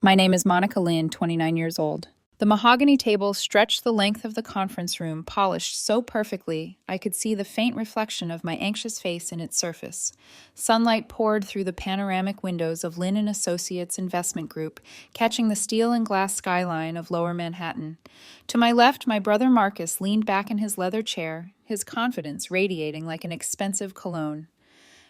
My name is Monica Lin, 29 years old. The mahogany table stretched the length of the conference room, polished so perfectly I could see the faint reflection of my anxious face in its surface. Sunlight poured through the panoramic windows of Lin Associates Investment Group, catching the steel and glass skyline of Lower Manhattan. To my left, my brother Marcus leaned back in his leather chair, his confidence radiating like an expensive cologne.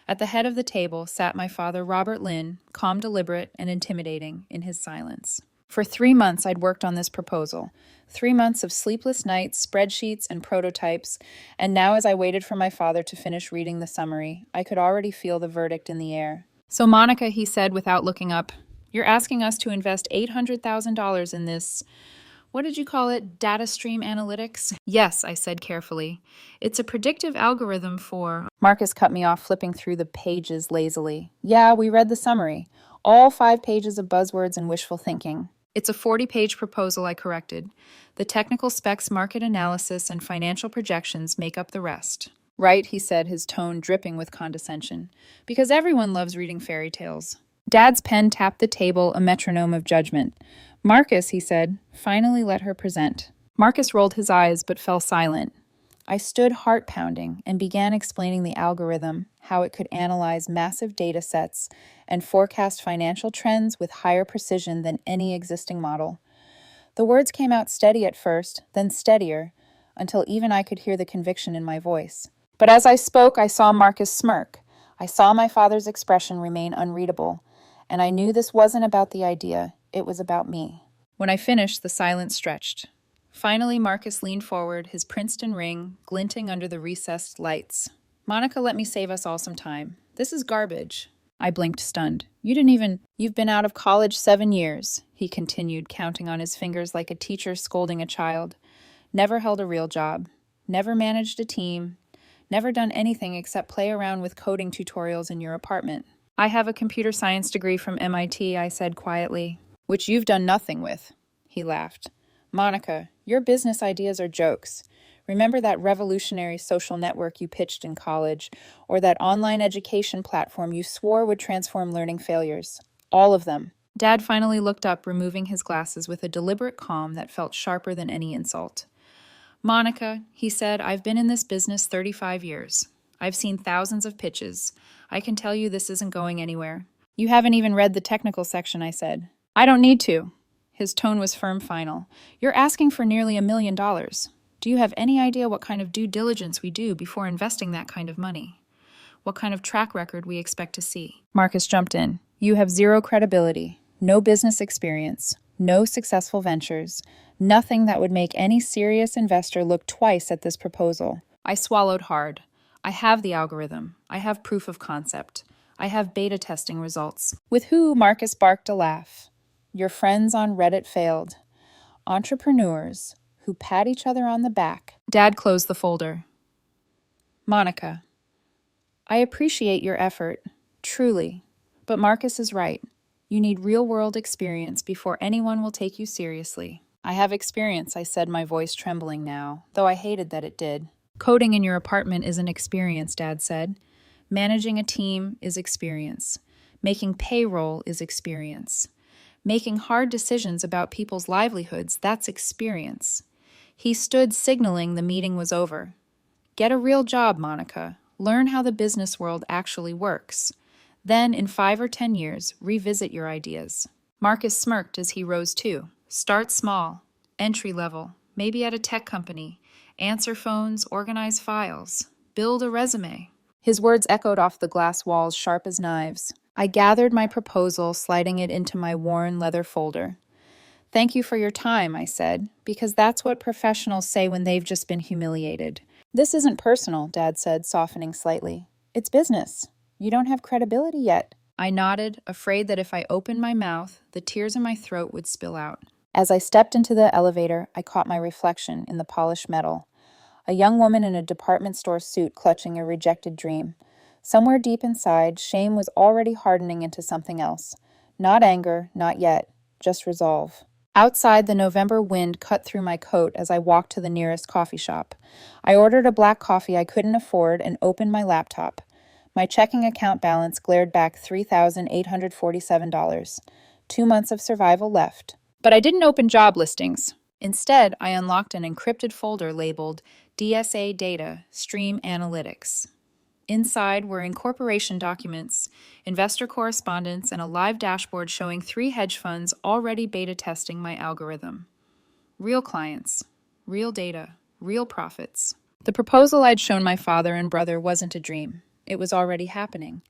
At the head of the table sat my father, Robert Lin, calm, deliberate, and intimidating in his silence. For 3 months, I'd worked on this proposal. 3 months of sleepless nights, spreadsheets, and prototypes, and now as I waited for my father to finish reading the summary, I could already feel the verdict in the air. "So, Monica," he said without looking up, "you're asking us to invest $800,000 in this, what did you call it, DataStream Analytics?" "Yes," I said carefully. "It's a predictive algorithm for—" Marcus cut me off, flipping through the pages lazily. "Yeah, we read the summary. All 5 pages of buzzwords and wishful thinking." "It's a 40-page proposal," I corrected. "The technical specs, market analysis, and financial projections make up the rest." "Right," he said, his tone dripping with condescension. "Because everyone loves reading fairy tales." Dad's pen tapped the table, a metronome of judgment. "Marcus," he said, "finally let her present." Marcus rolled his eyes but fell silent. I stood heart-pounding and began explaining the algorithm, how it could analyze massive data sets and forecast financial trends with higher precision than any existing model. The words came out steady at first, then steadier, until even I could hear the conviction in my voice. But as I spoke, I saw Marcus smirk. I saw my father's expression remain unreadable, and I knew this wasn't about the idea, it was about me. When I finished, the silence stretched. Finally, Marcus leaned forward, his Princeton ring glinting under the recessed lights. "Monica, let me save us all some time. This is garbage." I blinked, stunned. You've been out of college 7 years," he continued, counting on his fingers like a teacher scolding a child. "Never held a real job. Never managed a team. Never done anything except play around with coding tutorials in your apartment." "I have a computer science degree from MIT," I said quietly. "Which you've done nothing with," he laughed. "Monica, your business ideas are jokes. Remember that revolutionary social network you pitched in college, or that online education platform you swore would transform learning failures? All of them." Dad finally looked up, removing his glasses with a deliberate calm that felt sharper than any insult. "Monica," he said, "I've been in this business 35 years. I've seen thousands of pitches. I can tell you this isn't going anywhere." "You haven't even read the technical section," I said. "I don't need to." His tone was firm, final. "You're asking for nearly $1 million. Do you have any idea what kind of due diligence we do before investing that kind of money? What kind of track record we expect to see?" Marcus jumped in. "You have zero credibility, no business experience, no successful ventures, nothing that would make any serious investor look twice at this proposal." I swallowed hard. I have the algorithm. I have proof of concept. I have beta testing results. "With who?" Marcus barked a laugh. "Your friends on Reddit failed. Entrepreneurs who pat each other on the back." Dad closed the folder. "Monica, I appreciate your effort, truly, but Marcus is right. You need real-world experience before anyone will take you seriously." "I have experience," I said, my voice trembling now, though I hated that it did. "Coding in your apartment is an experience," Dad said. "Managing a team is experience. Making payroll is experience. Making hard decisions about people's livelihoods, that's experience." He stood, signaling the meeting was over. "Get a real job, Monica. Learn how the business world actually works. Then, in 5 or 10 years, revisit your ideas." Marcus smirked as he rose too. "Start small, entry level, maybe at a tech company. Answer phones, organize files, build a resume." His words echoed off the glass walls, sharp as knives. I gathered my proposal, sliding it into my worn leather folder. "Thank you for your time," I said, because that's what professionals say when they've just been humiliated. "This isn't personal," Dad said, softening slightly. "It's business. You don't have credibility yet." I nodded, afraid that if I opened my mouth, the tears in my throat would spill out. As I stepped into the elevator, I caught my reflection in the polished metal. A young woman in a department store suit clutching a rejected dream. Somewhere deep inside, shame was already hardening into something else. Not anger, not yet, just resolve. Outside, the November wind cut through my coat as I walked to the nearest coffee shop. I ordered a black coffee I couldn't afford and opened my laptop. My checking account balance glared back $3,847. 2 months of survival left. But I didn't open job listings. Instead, I unlocked an encrypted folder labeled DSA DataStream Analytics. Inside were incorporation documents, investor correspondence, and a live dashboard showing 3 hedge funds already beta testing my algorithm. Real clients, real data, real profits. The proposal I'd shown my father and brother wasn't a dream. It was already happening.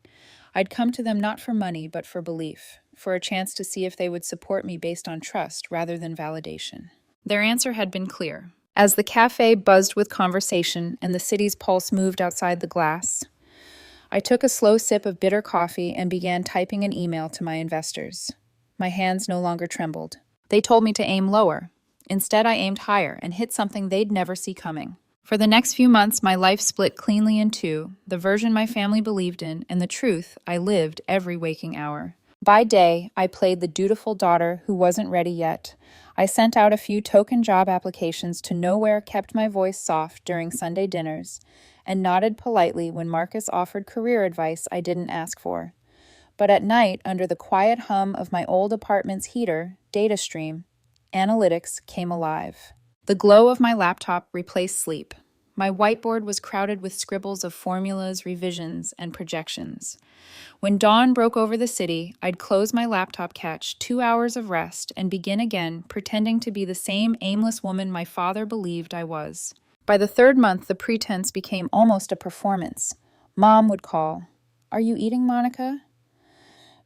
I'd come to them not for money, but for belief, for a chance to see if they would support me based on trust rather than validation. Their answer had been clear. As the cafe buzzed with conversation and the city's pulse moved outside the glass, I took a slow sip of bitter coffee and began typing an email to my investors. My hands no longer trembled. They told me to aim lower. Instead, I aimed higher and hit something they'd never see coming. For the next few months, my life split cleanly in two, the version my family believed in and the truth I lived every waking hour. By day, I played the dutiful daughter who wasn't ready yet. I sent out a few token job applications to nowhere, kept my voice soft during Sunday dinners, and nodded politely when Marcus offered career advice I didn't ask for. But at night, under the quiet hum of my old apartment's heater, DataStream Analytics came alive. The glow of my laptop replaced sleep. My whiteboard was crowded with scribbles of formulas, revisions, and projections. When dawn broke over the city, I'd close my laptop, catch 2 hours of rest, and begin again, pretending to be the same aimless woman my father believed I was. By the 3rd month, the pretense became almost a performance. Mom would call. "Are you eating, Monica?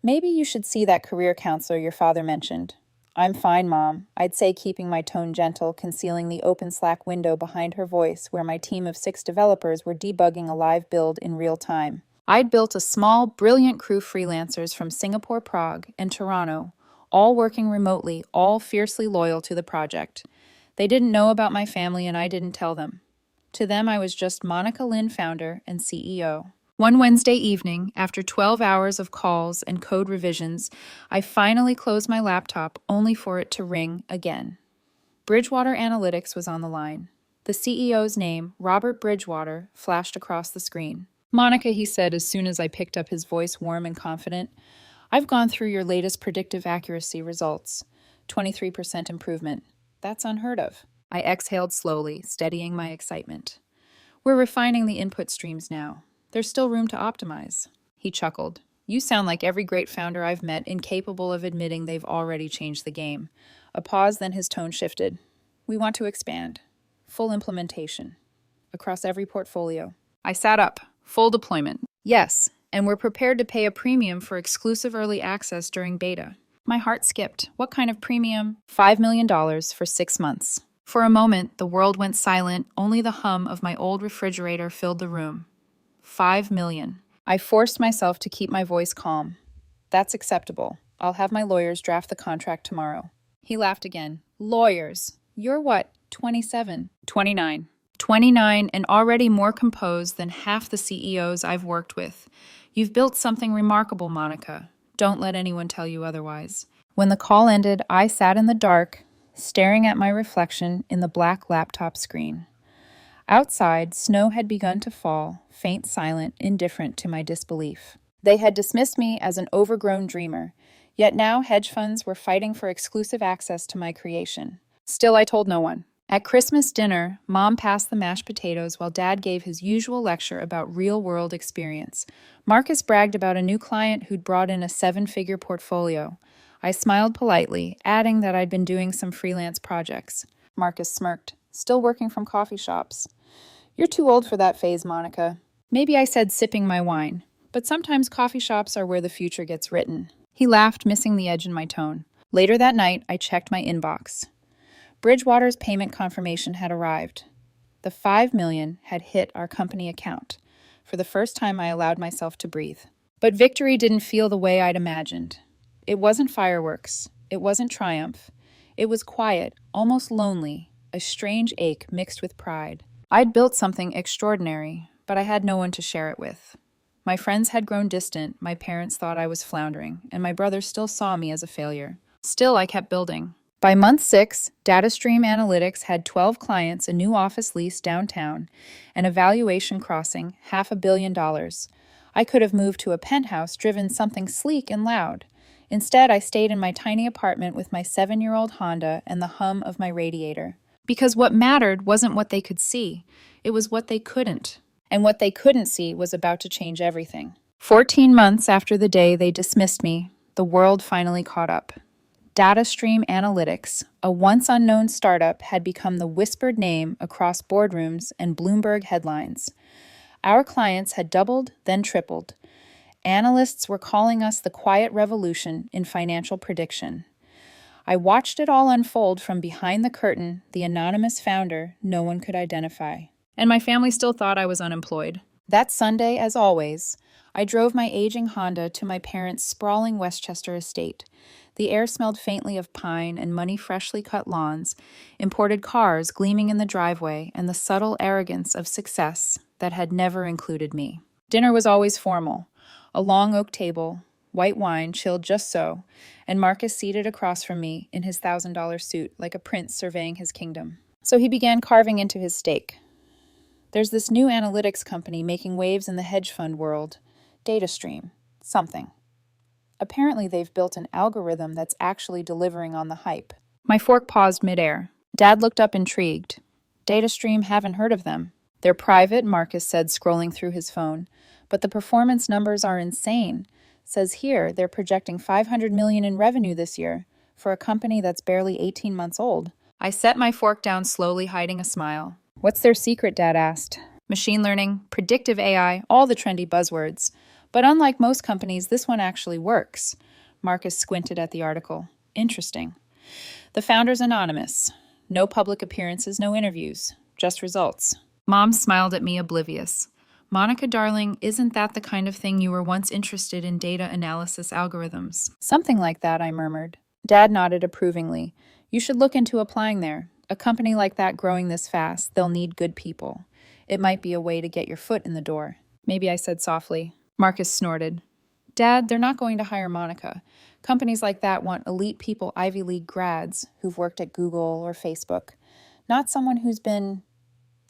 Maybe you should see that career counselor your father mentioned." "I'm fine, Mom," I'd say, keeping my tone gentle, concealing the open Slack window behind her voice where my team of 6 developers were debugging a live build in real time. I'd built a small, brilliant crew freelancers from Singapore, Prague, and Toronto, all working remotely, all fiercely loyal to the project. They didn't know about my family and I didn't tell them. To them, I was just Monica Lin, founder and CEO. One Wednesday evening, after 12 hours of calls and code revisions, I finally closed my laptop only for it to ring again. Bridgewater Analytics was on the line. The CEO's name, Robert Bridgewater, flashed across the screen. "Monica," he said as soon as I picked up his voice, warm and confident, "I've gone through your latest predictive accuracy results. 23% improvement. That's unheard of." I exhaled slowly, steadying my excitement. "We're refining the input streams now. There's still room to optimize." He chuckled. "You sound like every great founder I've met, incapable of admitting they've already changed the game." A pause, then his tone shifted. "We want to expand. Full implementation. Across every portfolio." I sat up. "Full deployment." "Yes, and we're prepared to pay a premium for exclusive early access during beta." My heart skipped. "What kind of premium?" $5 million for 6 months. For a moment, the world went silent. Only the hum of my old refrigerator filled the room. $5 million. I forced myself to keep my voice calm. "That's acceptable. I'll have my lawyers draft the contract tomorrow." He laughed again. "Lawyers? You're what, 27? 29. 29 and already more composed than half the CEOs I've worked with. You've built something remarkable, Monica. Don't let anyone tell you otherwise." When the call ended, I sat in the dark, staring at my reflection in the black laptop screen. Outside, snow had begun to fall, faint, silent, indifferent to my disbelief. They had dismissed me as an overgrown dreamer, yet now hedge funds were fighting for exclusive access to my creation. Still, I told no one. At Christmas dinner, Mom passed the mashed potatoes while Dad gave his usual lecture about real-world experience. Marcus bragged about a new client who'd brought in a 7-figure portfolio. I smiled politely, adding that I'd been doing some freelance projects. Marcus smirked. "Still working from coffee shops." "You're too old for that phase, Monica." Maybe I said, sipping my wine, but sometimes coffee shops are where the future gets written. He laughed, missing the edge in my tone. Later that night, I checked my inbox. Bridgewater's payment confirmation had arrived. The $5 million had hit our company account. For the first time, I allowed myself to breathe. But victory didn't feel the way I'd imagined. It wasn't fireworks. It wasn't triumph. It was quiet, almost lonely, a strange ache mixed with pride. I'd built something extraordinary, but I had no one to share it with. My friends had grown distant, my parents thought I was floundering, and my brother still saw me as a failure. Still, I kept building. By month 6, DataStream Analytics had 12 clients, a new office lease downtown, and a valuation crossing $500 million. I could have moved to a penthouse, driven something sleek and loud. Instead, I stayed in my tiny apartment with my 7-year-old Honda and the hum of my radiator. Because what mattered wasn't what they could see, it was what they couldn't. And what they couldn't see was about to change everything. 14 months after the day they dismissed me, the world finally caught up. DataStream Analytics, a once unknown startup, had become the whispered name across boardrooms and Bloomberg headlines. Our clients had doubled, then tripled. Analysts were calling us the quiet revolution in financial prediction. I watched it all unfold from behind the curtain, the anonymous founder no one could identify. And my family still thought I was unemployed. That Sunday, as always, I drove my aging Honda to my parents' sprawling Westchester estate. The air smelled faintly of pine and many freshly cut lawns, imported cars gleaming in the driveway, and the subtle arrogance of success that had never included me. Dinner was always formal. A long oak table, white wine chilled just so, and Marcus seated across from me in his $1,000 suit like a prince surveying his kingdom. So he began carving into his steak. There's this new analytics company making waves in the hedge fund world, DataStream, something. Apparently they've built an algorithm that's actually delivering on the hype. My fork paused midair. Dad looked up intrigued. DataStream, haven't heard of them. They're private, Marcus said, scrolling through his phone. But the performance numbers are insane. Says here they're projecting $500 million in revenue this year for a company that's barely 18 months old. I set my fork down slowly, hiding a smile. What's their secret, Dad asked. Machine learning, predictive AI, all the trendy buzzwords. But unlike most companies, this one actually works. Marcus squinted at the article. Interesting. The founder's anonymous. No public appearances, no interviews. Just results. Mom smiled at me, oblivious. Monica, darling, isn't that the kind of thing you were once interested in, data analysis algorithms? Something like that, I murmured. Dad nodded approvingly. You should look into applying there. A company like that growing this fast, they'll need good people. It might be a way to get your foot in the door. Maybe, I said softly. Marcus snorted. Dad, they're not going to hire Monica. Companies like that want elite people, Ivy League grads who've worked at Google or Facebook. Not someone who's been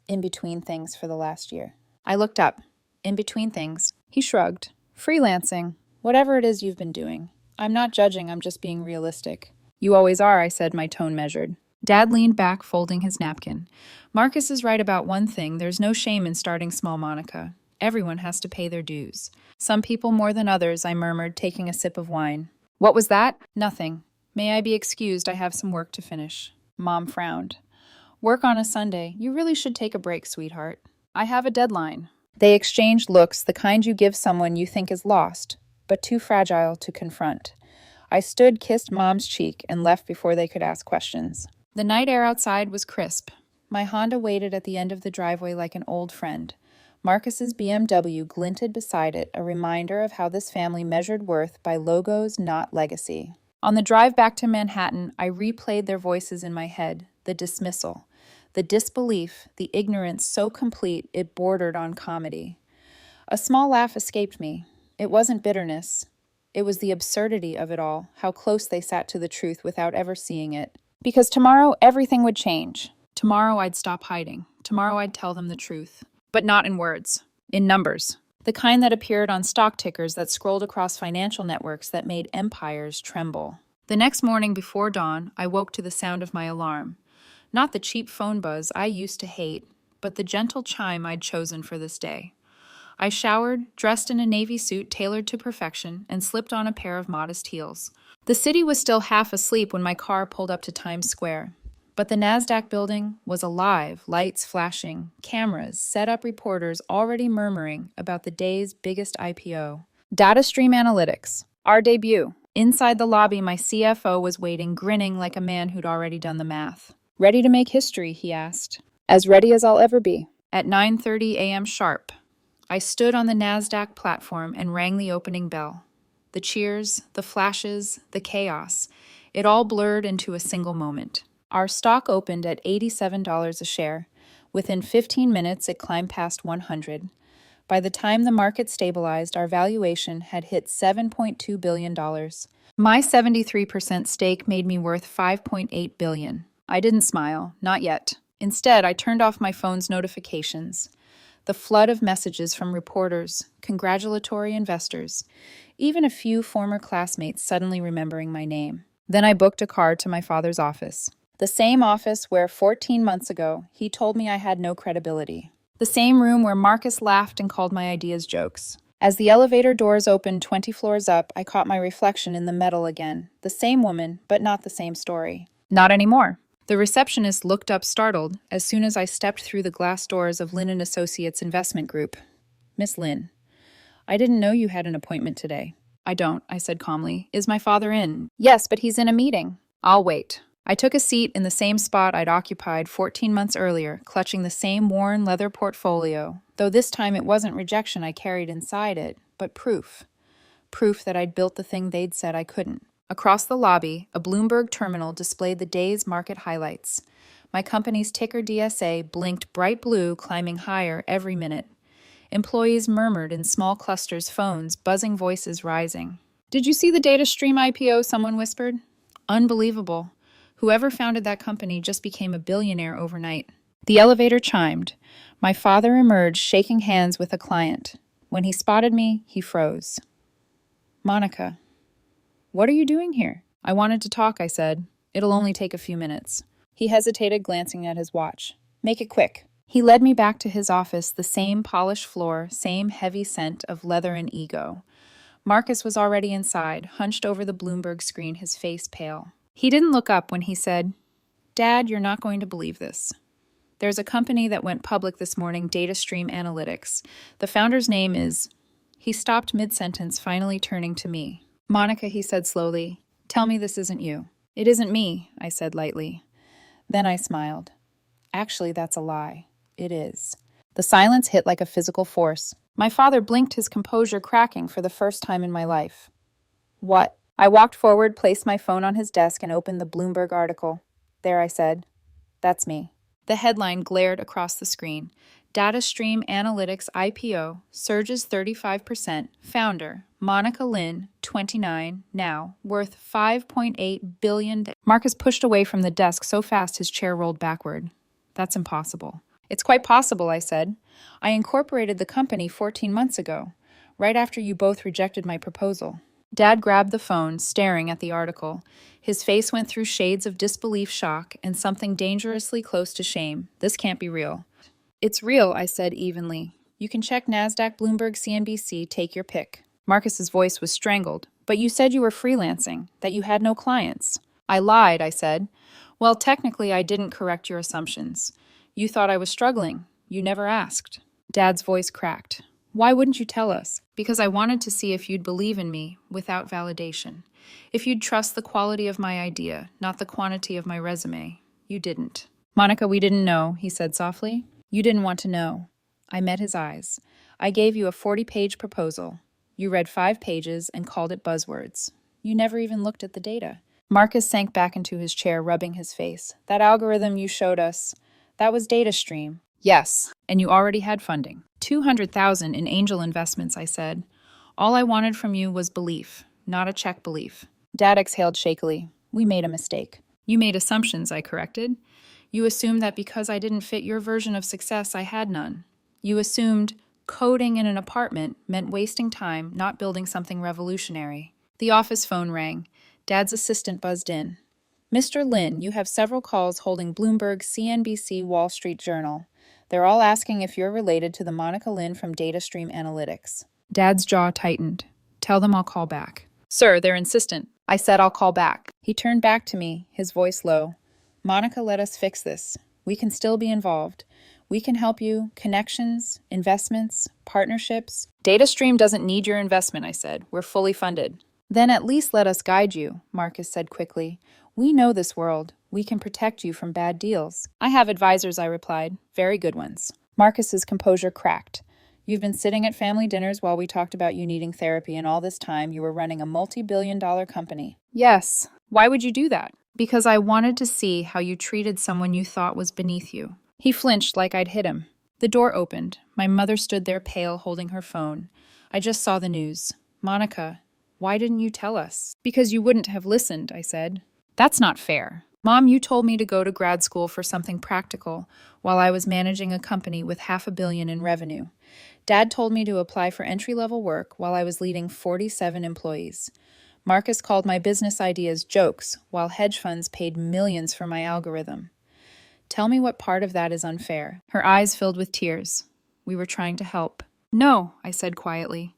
in between things for the last year. I looked up. In between things. He shrugged. Freelancing. Whatever it is you've been doing. I'm not judging, I'm just being realistic. You always are, I said, my tone measured. Dad leaned back, folding his napkin. Marcus is right about one thing. There's no shame in starting small, Monica. Everyone has to pay their dues. Some people more than others, I murmured, taking a sip of wine. What was that? Nothing. May I be excused? I have some work to finish. Mom frowned. Work on a Sunday. You really should take a break, sweetheart. I have a deadline. They exchanged looks, the kind you give someone you think is lost, but too fragile to confront. I stood, kissed Mom's cheek, and left before they could ask questions. The night air outside was crisp. My Honda waited at the end of the driveway like an old friend. Marcus's BMW glinted beside it, a reminder of how this family measured worth by logos, not legacy. On the drive back to Manhattan, I replayed their voices in my head, the dismissal. The disbelief, the ignorance so complete it bordered on comedy. A small laugh escaped me. It wasn't bitterness. It was the absurdity of it all, how close they sat to the truth without ever seeing it. Because tomorrow, everything would change. Tomorrow, I'd stop hiding. Tomorrow, I'd tell them the truth. But not in words. In numbers. The kind that appeared on stock tickers that scrolled across financial networks that made empires tremble. The next morning before dawn, I woke to the sound of my alarm. Not the cheap phone buzz I used to hate, but the gentle chime I'd chosen for this day. I showered, dressed in a navy suit tailored to perfection, and slipped on a pair of modest heels. The city was still half asleep when my car pulled up to Times Square. But the NASDAQ building was alive, lights flashing, cameras, set-up reporters already murmuring about the day's biggest IPO. DataStream Analytics, our debut. Inside the lobby, my CFO was waiting, grinning like a man who'd already done the math. Ready to make history, he asked. As ready as I'll ever be. At 9:30 a.m. sharp, I stood on the NASDAQ platform and rang the opening bell. The cheers, the flashes, the chaos, it all blurred into a single moment. Our stock opened at $87 a share. Within 15 minutes, it climbed past 100. By the time the market stabilized, our valuation had hit $7.2 billion. My 73% stake made me worth $5.8 billion. I didn't smile, not yet. Instead, I turned off my phone's notifications. The flood of messages from reporters, congratulatory investors, even a few former classmates suddenly remembering my name. Then I booked a car to my father's office. The same office where 14 months ago he told me I had no credibility. The same room where Marcus laughed and called my ideas jokes. As the elevator doors opened 20 floors up, I caught my reflection in the metal again. The same woman, but not the same story. Not anymore. The receptionist looked up startled as soon as I stepped through the glass doors of Lin Associates Investment Group. Miss Lin, I didn't know you had an appointment today. I don't, I said calmly. Is my father in? Yes, but he's in a meeting. I'll wait. I took a seat in the same spot I'd occupied 14 months earlier, clutching the same worn leather portfolio, though this time it wasn't rejection I carried inside it, but proof. Proof that I'd built the thing they'd said I couldn't. Across the lobby, a Bloomberg terminal displayed the day's market highlights. My company's ticker DSA blinked bright blue, climbing higher every minute. Employees murmured in small clusters, phones, buzzing voices rising. Did you see the DataStream IPO? Someone whispered. Unbelievable. Whoever founded that company just became a billionaire overnight. The elevator chimed. My father emerged, shaking hands with a client. When he spotted me, he froze. Monica, what are you doing here? I wanted to talk, I said. It'll only take a few minutes. He hesitated, glancing at his watch. Make it quick. He led me back to his office, the same polished floor, same heavy scent of leather and ego. Marcus was already inside, hunched over the Bloomberg screen, his face pale. He didn't look up when he said, Dad, you're not going to believe this. There's a company that went public this morning, DataStream Analytics. The founder's name is... He stopped mid-sentence, finally turning to me. Monica, he said slowly, tell me this isn't you. It isn't me, I said lightly. Then I smiled. Actually, that's a lie. It is. The silence hit like a physical force. My father blinked, his composure cracking for the first time in my life. What? I walked forward, placed my phone on his desk, and opened the Bloomberg article. There, I said. That's me. The headline glared across the screen. DataStream Analytics IPO surges 35%. Founder, Monica Lin, 29, now, worth $5.8 billion. Marcus pushed away from the desk so fast his chair rolled backward. That's impossible. It's quite possible, I said. I incorporated the company 14 months ago, right after you both rejected my proposal. Dad grabbed the phone, staring at the article. His face went through shades of disbelief, shock, and something dangerously close to shame. This can't be real. It's real, I said evenly. You can check NASDAQ, Bloomberg, CNBC, take your pick. Marcus's voice was strangled. But you said you were freelancing, that you had no clients. I lied, I said. Well, technically, I didn't correct your assumptions. You thought I was struggling. You never asked. Dad's voice cracked. Why wouldn't you tell us? Because I wanted to see if you'd believe in me without validation. If you'd trust the quality of my idea, not the quantity of my resume. You didn't. Monica, we didn't know, he said softly. You didn't want to know. I met his eyes. I gave you a 40-page proposal. You read 5 pages and called it buzzwords. You never even looked at the data. Marcus sank back into his chair, rubbing his face. That algorithm you showed us, that was DataStream. Yes, and you already had funding. $200,000 in angel investments, I said. All I wanted from you was belief, not a check belief. Dad exhaled shakily. We made a mistake. You made assumptions, I corrected. You assumed that because I didn't fit your version of success, I had none. You assumed coding in an apartment meant wasting time, not building something revolutionary. The office phone rang. Dad's assistant buzzed in. Mr. Lin, you have several calls holding Bloomberg, CNBC, Wall Street Journal. They're all asking if you're related to the Monica Lin from DataStream Analytics. Dad's jaw tightened. Tell them I'll call back. Sir, they're insistent. I said I'll call back. He turned back to me, his voice low. Monica, let us fix this. We can still be involved. We can help you. Connections, investments, partnerships. DataStream doesn't need your investment, I said. We're fully funded. Then at least let us guide you, Marcus said quickly. We know this world. We can protect you from bad deals. I have advisors, I replied. Very good ones. Marcus's composure cracked. You've been sitting at family dinners while we talked about you needing therapy, and all this time you were running a multi-billion-dollar company. Yes. Why would you do that? Because I wanted to see how you treated someone you thought was beneath you. He flinched like I'd hit him. The door opened. My mother stood there pale, holding her phone. I just saw the news. Monica, why didn't you tell us? Because you wouldn't have listened, I said. That's not fair. Mom, you told me to go to grad school for something practical while I was managing a company with $500 million in revenue. Dad told me to apply for entry-level work while I was leading 47 employees. Marcus called my business ideas jokes, while hedge funds paid millions for my algorithm. Tell me what part of that is unfair. Her eyes filled with tears. We were trying to help. No, I said quietly.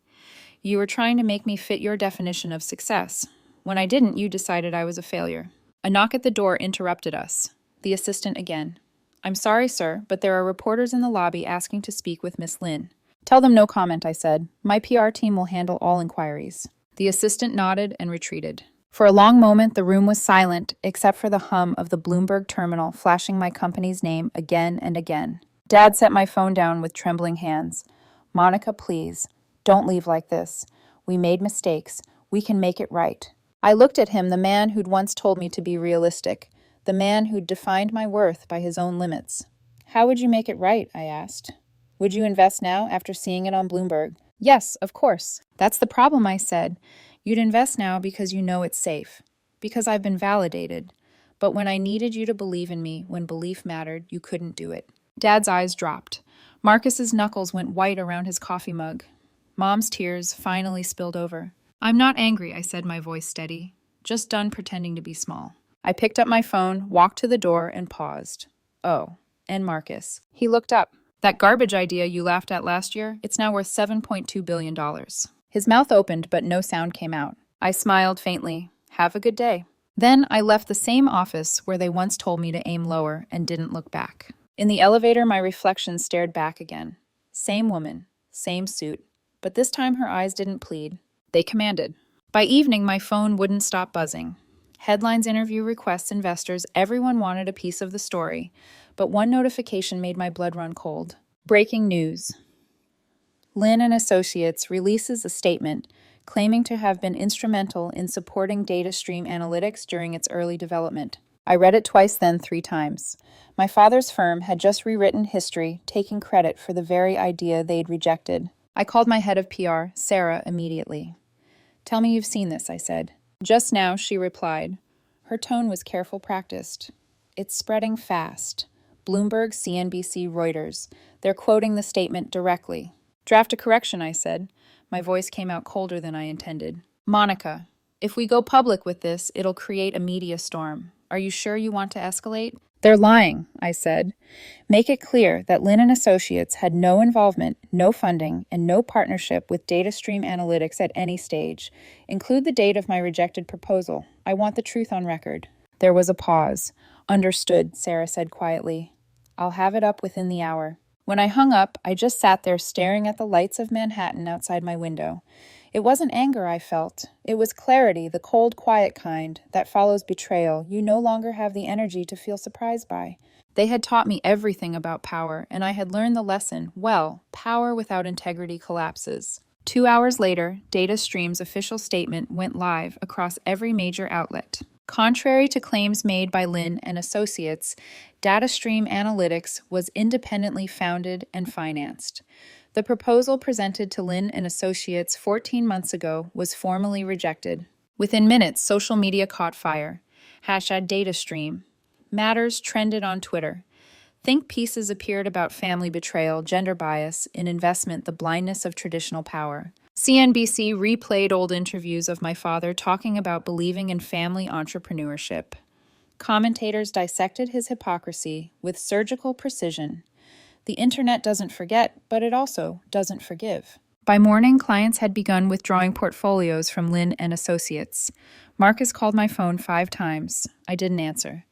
You were trying to make me fit your definition of success. When I didn't, you decided I was a failure. A knock at the door interrupted us. The assistant again. I'm sorry, sir, but there are reporters in the lobby asking to speak with Miss Lin. Tell them no comment, I said. My PR team will handle all inquiries. The assistant nodded and retreated. For a long moment, the room was silent, except for the hum of the Bloomberg terminal flashing my company's name again and again. Dad set my phone down with trembling hands. Monica, please, don't leave like this. We made mistakes. We can make it right. I looked at him, the man who'd once told me to be realistic, the man who'd defined my worth by his own limits. How would you make it right? I asked. Would you invest now after seeing it on Bloomberg? Yes, of course. That's the problem, I said. You'd invest now because you know it's safe, because I've been validated. But when I needed you to believe in me, when belief mattered, you couldn't do it. Dad's eyes dropped. Marcus's knuckles went white around his coffee mug. Mom's tears finally spilled over. I'm not angry, I said, my voice steady. Just done pretending to be small. I picked up my phone, walked to the door, and paused. Oh, and Marcus. He looked up. That garbage idea you laughed at last year, it's now worth $7.2 billion. His mouth opened, but no sound came out. I smiled faintly. Have a good day. Then I left the same office where they once told me to aim lower and didn't look back. In the elevator, my reflection stared back again. Same woman, same suit. But this time her eyes didn't plead. They commanded. By evening, my phone wouldn't stop buzzing. Headlines, interview requests, investors, everyone wanted a piece of the story. But one notification made my blood run cold. Breaking news. Lin Associates releases a statement claiming to have been instrumental in supporting DataStream Analytics during its early development. I read it twice, then 3 times. My father's firm had just rewritten history, taking credit for the very idea they'd rejected. I called my head of PR, Sarah, immediately. Tell me you've seen this, I said. Just now, she replied. Her tone was careful, practiced. It's spreading fast. Bloomberg, CNBC, Reuters. They're quoting the statement directly. Draft a correction, I said. My voice came out colder than I intended. Monica, if we go public with this, it'll create a media storm. Are you sure you want to escalate? They're lying, I said. Make it clear that Lin Associates had no involvement, no funding, and no partnership with DataStream Analytics at any stage. Include the date of my rejected proposal. I want the truth on record. There was a pause. Understood, Sarah said quietly. I'll have it up within the hour. When I hung up, I just sat there staring at the lights of Manhattan outside my window. It wasn't anger I felt. It was clarity, the cold, quiet kind that follows betrayal you no longer have the energy to feel surprised by. They had taught me everything about power, and I had learned the lesson, well, power without integrity collapses. 2 hours later, DataStream's official statement went live across every major outlet. Contrary to claims made by Lin and Associates, DataStream Analytics was independently founded and financed. The proposal presented to Lin and Associates 14 months ago was formally rejected. Within minutes, social media caught fire. #DataStream. Matters trended on Twitter. Think pieces appeared about family betrayal, gender bias, in investment, the blindness of traditional power. CNBC replayed old interviews of my father talking about believing in family entrepreneurship. Commentators dissected his hypocrisy with surgical precision. The internet doesn't forget, but it also doesn't forgive. By morning, clients had begun withdrawing portfolios from Lin and Associates. Marcus called my phone 5 times. I didn't answer.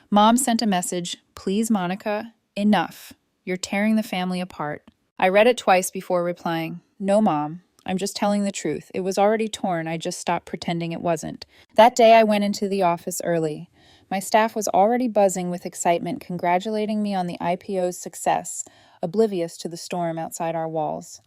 Mom sent a message, "Please, Monica, enough. You're tearing the family apart." I read it twice before replying. No, Mom. I'm just telling the truth. It was already torn. I just stopped pretending it wasn't. That day, I went into the office early. My staff was already buzzing with excitement, congratulating me on the IPO's success, oblivious to the storm outside our walls.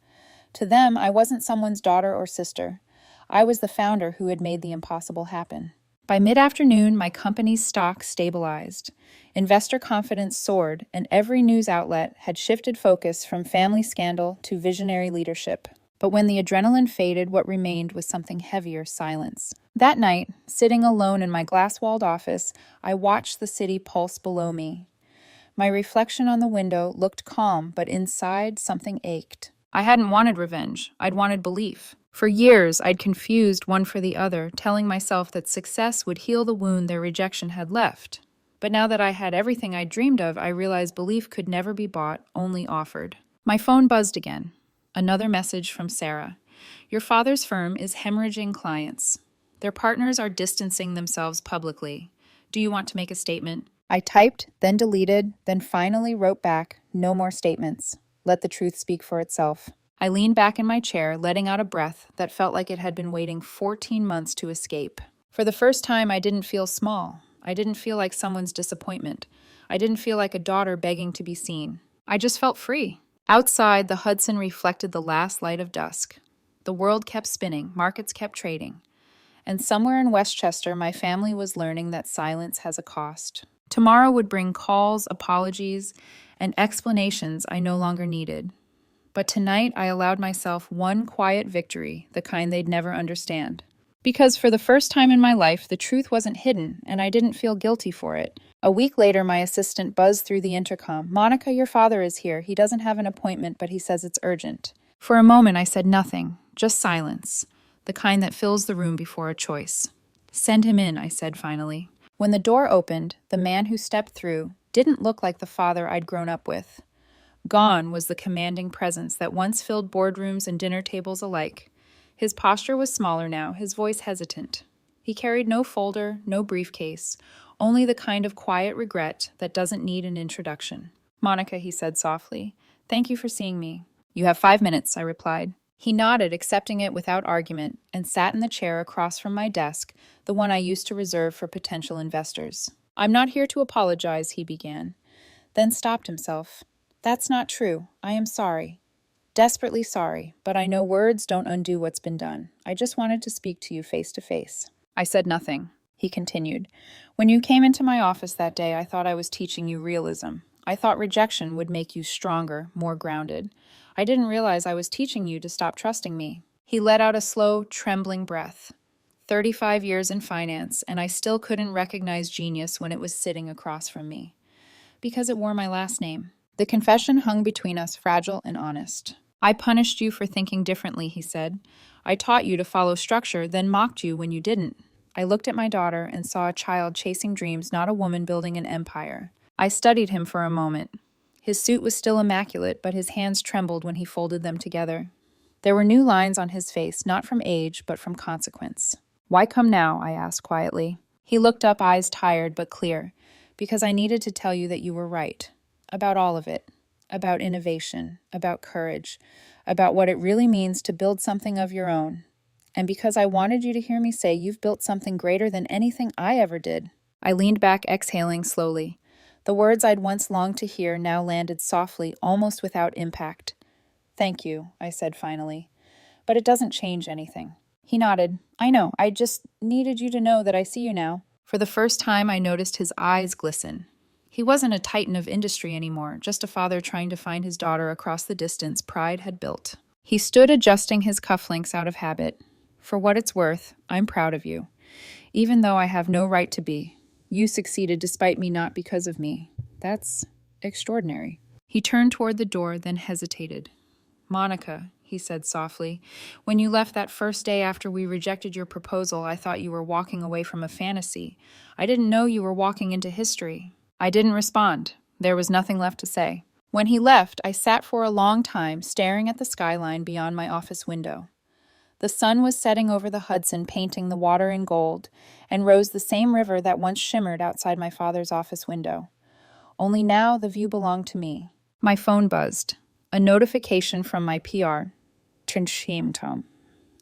To them, I wasn't someone's daughter or sister. I was the founder who had made the impossible happen. By mid-afternoon, my company's stock stabilized. Investor confidence soared, and every news outlet had shifted focus from family scandal to visionary leadership. But when the adrenaline faded, what remained was something heavier: silence. That night, sitting alone in my glass-walled office, I watched the city pulse below me. My reflection on the window looked calm, but inside something ached. I hadn't wanted revenge. I'd wanted belief. For years, I'd confused one for the other, telling myself that success would heal the wound their rejection had left. But now that I had everything I dreamed of, I realized belief could never be bought, only offered. My phone buzzed again. Another message from Sarah. Your father's firm is hemorrhaging clients. Their partners are distancing themselves publicly. Do you want to make a statement? I typed, then deleted, then finally wrote back, no more statements. Let the truth speak for itself. I leaned back in my chair, letting out a breath that felt like it had been waiting 14 months to escape. For the first time, I didn't feel small. I didn't feel like someone's disappointment. I didn't feel like a daughter begging to be seen. I just felt free. Outside, the Hudson reflected the last light of dusk. The world kept spinning, markets kept trading. And somewhere in Westchester, my family was learning that silence has a cost. Tomorrow would bring calls, apologies, and explanations I no longer needed. But tonight, I allowed myself one quiet victory, the kind they'd never understand. Because for the first time in my life, the truth wasn't hidden, and I didn't feel guilty for it. A week later, my assistant buzzed through the intercom. Monica, your father is here. He doesn't have an appointment, but he says it's urgent. For a moment, I said nothing, just silence, the kind that fills the room before a choice. Send him in, I said finally. When the door opened, the man who stepped through didn't look like the father I'd grown up with. Gone was the commanding presence that once filled boardrooms and dinner tables alike. His posture was smaller now, his voice hesitant. He carried no folder, no briefcase, only the kind of quiet regret that doesn't need an introduction. Monica, he said softly, thank you for seeing me. You have 5 minutes, I replied. He nodded, accepting it without argument, and sat in the chair across from my desk, the one I used to reserve for potential investors. I'm not here to apologize, he began, then stopped himself. That's not true. I am sorry. Desperately sorry, but I know words don't undo what's been done. I just wanted to speak to you face to face. I said nothing. He continued. When you came into my office that day, I thought I was teaching you realism. I thought rejection would make you stronger, more grounded. I didn't realize I was teaching you to stop trusting me. He let out a slow, trembling breath. 35 years in finance, and I still couldn't recognize genius when it was sitting across from me. Because it wore my last name. The confession hung between us, fragile and honest. I punished you for thinking differently, he said. I taught you to follow structure, then mocked you when you didn't. I looked at my daughter and saw a child chasing dreams, not a woman building an empire. I studied him for a moment. His suit was still immaculate, but his hands trembled when he folded them together. There were new lines on his face, not from age, but from consequence. Why come now? I asked quietly. He looked up, eyes tired but clear. Because I needed to tell you that you were right. About all of it. About innovation, about courage, about what it really means to build something of your own. And because I wanted you to hear me say you've built something greater than anything I ever did. I leaned back, exhaling slowly. The words I'd once longed to hear now landed softly, almost without impact. Thank you, I said finally. But it doesn't change anything. He nodded. I know, I just needed you to know that I see you now. For the first time, I noticed his eyes glisten. He wasn't a titan of industry anymore, just a father trying to find his daughter across the distance pride had built. He stood adjusting his cufflinks out of habit. For what it's worth, I'm proud of you. Even though I have no right to be. You succeeded despite me, not because of me. That's extraordinary. He turned toward the door, then hesitated. Monica, he said softly, when you left that first day after we rejected your proposal, I thought you were walking away from a fantasy. I didn't know you were walking into history. I didn't respond. There was nothing left to say. When he left, I sat for a long time, staring at the skyline beyond my office window. The sun was setting over the Hudson, painting the water in gold, and rose the same river that once shimmered outside my father's office window. Only now the view belonged to me. My phone buzzed. A notification from my PR. Tom.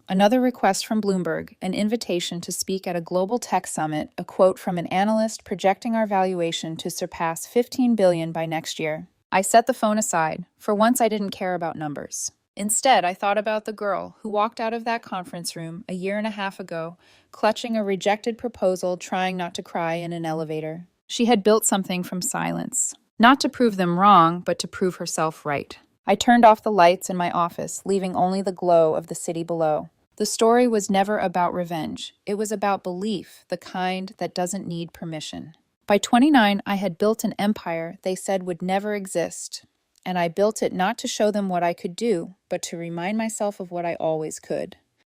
Another request from Bloomberg, an invitation to speak at a global tech summit, a quote from an analyst projecting our valuation to surpass $15 billion by next year. I set the phone aside. For once, I didn't care about numbers. Instead, I thought about the girl who walked out of that conference room a year and a half ago, clutching a rejected proposal, trying not to cry in an elevator. She had built something from silence. Not to prove them wrong, but to prove herself right. I turned off the lights in my office, leaving only the glow of the city below. The story was never about revenge. It was about belief, the kind that doesn't need permission. By 29, I had built an empire they said would never exist. And I built it not to show them what I could do, but to remind myself of what I always could.